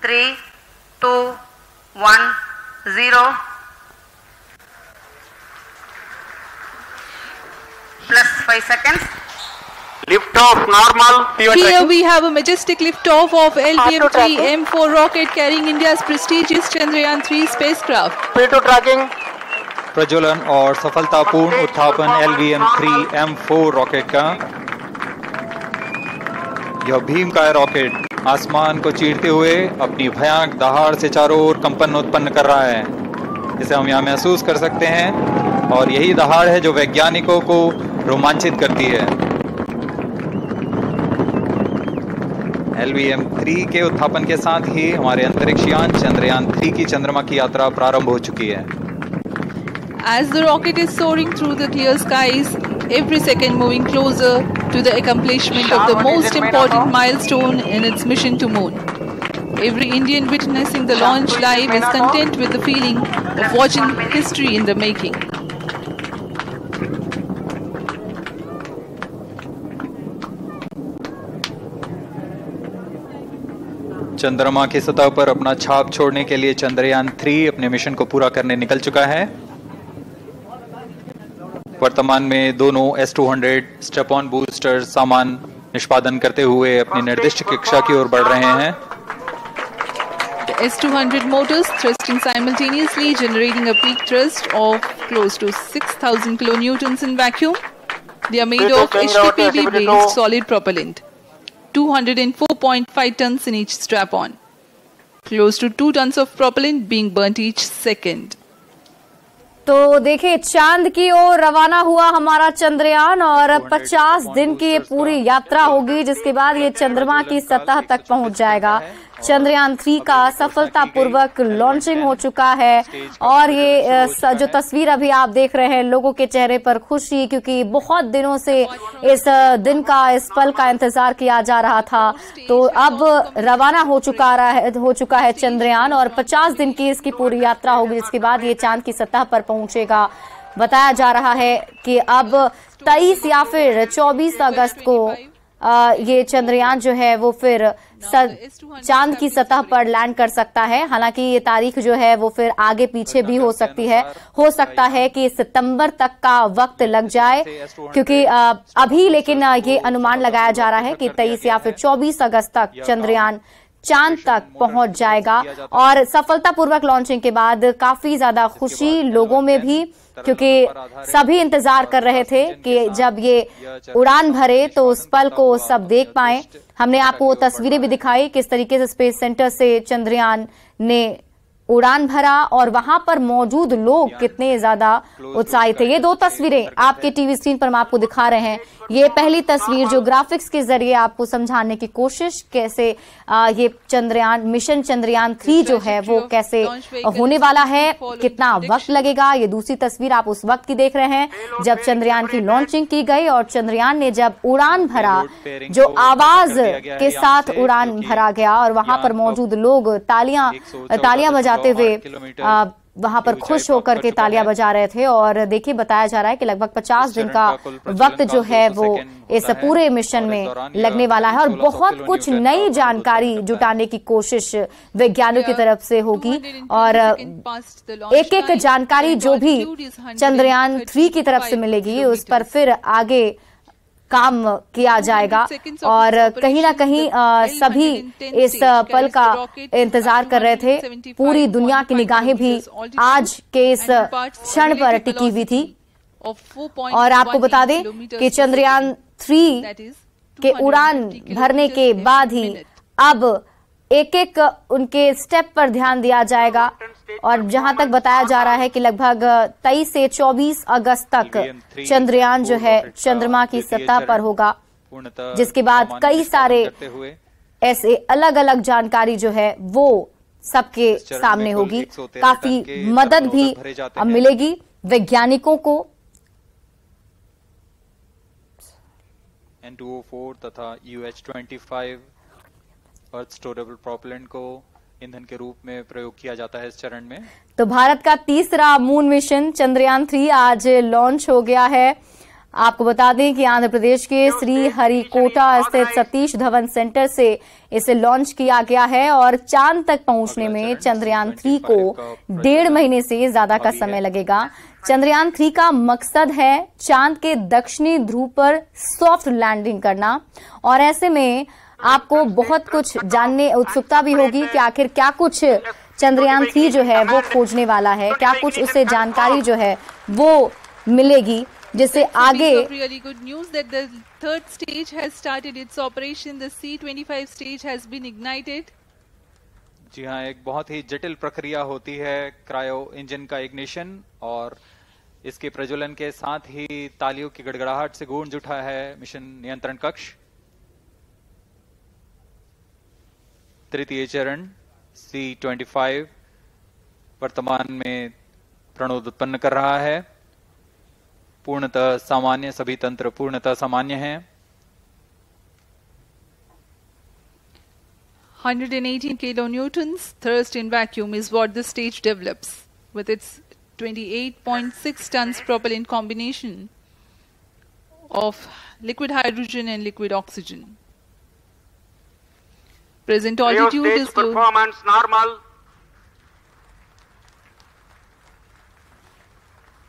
3, 2, 1, 0. Plus 5 seconds. Lift off normal. Here we have a majestic lift-off of LVM-3 M4 rocket carrying India's prestigious Chandrayaan-3 spacecraft. P2 tracking. प्रज्वलन और सफलतापूर्ण उत्थापन LVM-3 M4 rocket का। यह भीमकाय rocket आसमान को चीरते हुए अपनी भयानक दहाड़ से चारों ओर कंपन उत्पन्न कर रहा है, जिसे हम यहाँ महसूस कर सकते हैं, और यही दहाड़ है जो वैज्ञानिकों को रोमांचित करती है। LVM-3 के उत्थापन के साथ ही हमारे अंतरिक्ष यान चंद्रयान-3 की चंद्रमा की यात्रा प्रारंभ हो चुकी है। As the rocket is soaring through the clear skies, every second moving closer to the accomplishment of the most important milestone in its mission to moon. Every Indian witnessing the launch live is content with the feeling of watching history in the making. चंद्रमा की सतह पर अपना छाप छोड़ने के लिए चंद्रयान-3 अपने मिशन को पूरा करने निकल चुका है। वर्तमान में दोनों S-200 स्टेप ऑन बूस्टर सामान निष्पादन करते हुए अपनी निर्दिष्ट कक्षा की ओर बढ़ रहे हैं। The S-200 motors thrusting simultaneously, generating a peak thrust of close to 6,000 kilonewtons in vacuum. They are made of HPPV-based solid propellant. 204.5 tons in each strap-on. Close to 2 tons of propellant being burnt each second. तो देखिए, चांद की ओर रवाना हुआ हमारा चंद्रयान और 50 दिन की ये पूरी यात्रा होगी, जिसके बाद ये चंद्रमा की सतह तक पहुंच जाएगा। चंद्रयान-3 का सफलतापूर्वक लॉन्चिंग हो चुका है और ये जो तस्वीर अभी आप देख रहे हैं, लोगों के चेहरे पर खुशी, क्योंकि बहुत दिनों से इस दिन का, इस पल का इंतजार किया जा रहा था। तो अब रवाना हो चुका है चंद्रयान और 50 दिन की इसकी पूरी यात्रा होगी, जिसके बाद ये चांद की सतह पर पहुंचेगा। बताया जा रहा है कि अब 23 या फिर 24 अगस्त को ये चंद्रयान जो है वो फिर चांद की सतह पर लैंड कर सकता है। हालांकि ये तारीख जो है वो फिर आगे पीछे भी हो सकती है। हो सकता है कि सितंबर तक का वक्त लग जाए, क्योंकि अभी लेकिन ये अनुमान लगाया जा रहा है कि 23 या फिर 24 अगस्त तक चंद्रयान चांद तक पहुंच जाएगा। और सफलतापूर्वक लॉन्चिंग के बाद काफी ज्यादा खुशी लोगों में भी, क्योंकि सभी इंतजार कर रहे थे कि जब ये उड़ान भरे तो उस पल को सब देख पाएं। हमने आपको वो तस्वीरें भी दिखाई किस तरीके से स्पेस सेंटर से चंद्रयान ने उड़ान भरा और वहां पर मौजूद लोग कितने ज्यादा उत्साहित थे। ये दो तस्वीरें आपके टीवी स्क्रीन पर हम आपको दिखा रहे हैं। ये पहली तस्वीर जो ग्राफिक्स के जरिए आपको समझाने की कोशिश कैसे ये चंद्रयान मिशन चंद्रयान-3 जो है वो कैसे होने वाला है, कितना वक्त लगेगा। ये दूसरी तस्वीर आप उस वक्त की देख रहे हैं जब चंद्रयान की लॉन्चिंग की गई और चंद्रयान ने जब उड़ान भरा, जो आवाज के साथ उड़ान भरा गया और वहां पर मौजूद लोग तालियां बजाते हुए वहां पर खुश होकर के तालियां बजा रहे थे। और देखिए, बताया जा रहा है कि लगभग 50 दिन का वक्त जो है वो इस पूरे मिशन में लगने वाला है और बहुत कुछ नई जानकारी जुटाने की कोशिश वैज्ञानिकों की तरफ से होगी। और एक एक जानकारी जो भी चंद्रयान-3 की तरफ से मिलेगी उस पर फिर आगे काम किया जाएगा। और कहीं ना कहीं सभी इस पल का इंतजार कर रहे थे। पूरी दुनिया की निगाहें भी आज के इस क्षण पर टिकी हुई थी। और आपको बता दें कि चंद्रयान-3 के उड़ान भरने के बाद ही अब एक एक उनके स्टेप पर ध्यान दिया जाएगा। और जहां तक बताया जा रहा है कि लगभग 23 से 24 अगस्त तक चंद्रयान जो है चंद्रमा की सतह पर होगा, जिसके बाद कई सारे ऐसे अलग अलग जानकारी जो है वो सबके सामने होगी। काफी मदद भी मिलेगी वैज्ञानिकों को। N2O4 तथा UH-25 अर्थ स्टोरेबल प्रोपेलेंट को ईंधन के रूप में प्रयोग किया जाता है इस चरण में। तो भारत का तीसरा मून मिशन चंद्रयान-3 आज लॉन्च हो गया है। आपको बता दें कि आंध्र प्रदेश के श्री हरिकोटा स्थित सतीश धवन सेंटर से इसे लॉन्च किया गया है और चांद तक पहुंचने में चंद्रयान 3 को 1.5 महीने से ज्यादा का समय लगेगा। चंद्रयान 3 का मकसद है चांद के दक्षिणी ध्रुव पर सॉफ्ट लैंडिंग करना और ऐसे में आपको बहुत कुछ जानने उत्सुकता भी होगी कि आखिर क्या कुछ चंद्रयान 3 जो है वो खोजने वाला है, क्या कुछ उसे जानकारी जो है वो मिलेगी जिससे आगे। Really good news that the third stage has started its operation. The C-25 stage has been ignited. जी हाँ, एक बहुत ही जटिल प्रक्रिया होती है क्रायो इंजन का इग्निशन और इसके प्रज्वलन के साथ ही तालियों की गड़गड़ाहट से गूंज उठा है मिशन नियंत्रण कक्ष। तृतीय चरण C-25 वर्तमान में प्रणोद उत्पन्न कर रहा है। पूर्णतः सामान्य, सभी तंत्र पूर्णतः सामान्य हैं। 118 kilonewtons thrust in vacuum is what the stage develops with its 28.6 tons propellant combination of liquid hydrogen and liquid oxygen. Present altitude is close. Performance normal.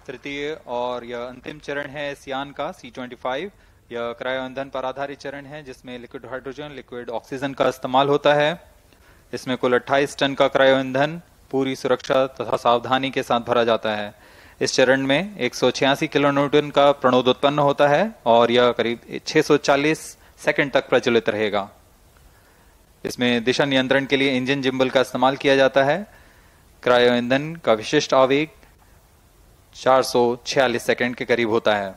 तृतीय और यह अंतिम चरण है इस यान का C-25। यह क्रायो ईंधन पर आधारित चरण है जिसमें लिक्विड हाइड्रोजन, लिक्विड ऑक्सीजन का इस्तेमाल होता है। इसमें कुल 28 टन का क्रायो ईंधन पूरी सुरक्षा तथा सावधानी के साथ भरा जाता है। इस चरण में 186 किलोन्यूटन का प्रणोद उत्पन्न होता है और यह करीब 640 सेकंड तक प्रज्वलित रहेगा। इसमें दिशा नियंत्रण के लिए इंजन जिम्बल का इस्तेमाल किया जाता है। क्रायो ईंधन का विशिष्ट आवेग 446 सेकंड के करीब होता है।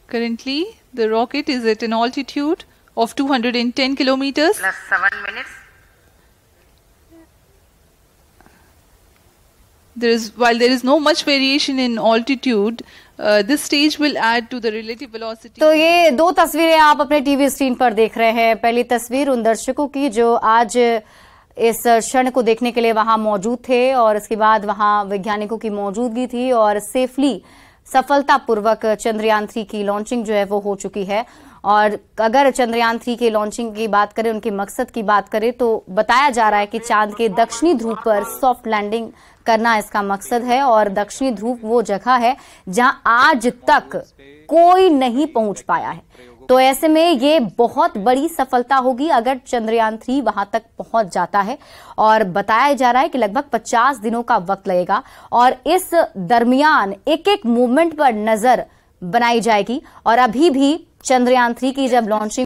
Currently, the rocket is at an altitude of 210 kilometers. Plus 7 minutes. While there is no much variation in altitude, this stage will add to the relative velocity. तो ये दो तस्वीरें आप अपने टीवी स्क्रीन पर देख रहे हैं। पहली तस्वीर उन दर्शकों की जो आज इस क्षण को देखने के लिए वहां मौजूद थे और इसके बाद वहां वैज्ञानिकों की मौजूदगी थी और सेफली सफलतापूर्वक चंद्रयान 3 की लॉन्चिंग जो है वो हो चुकी है। और अगर चंद्रयान 3 की लॉन्चिंग की बात करें, उनके मकसद की बात करें तो बताया जा रहा है कि चांद के दक्षिणी ध्रुव पर सॉफ्ट लैंडिंग करना इसका मकसद है और दक्षिणी ध्रुव वो जगह है जहां आज तक कोई नहीं पहुंच पाया है। तो ऐसे में ये बहुत बड़ी सफलता होगी अगर चंद्रयान 3 वहां तक पहुंच जाता है और बताया जा रहा है कि लगभग 50 दिनों का वक्त लगेगा और इस दरमियान एक एक मूवमेंट पर नजर बनाई जाएगी। और अभी भी चंद्रयान 3 की जब लॉन्चिंग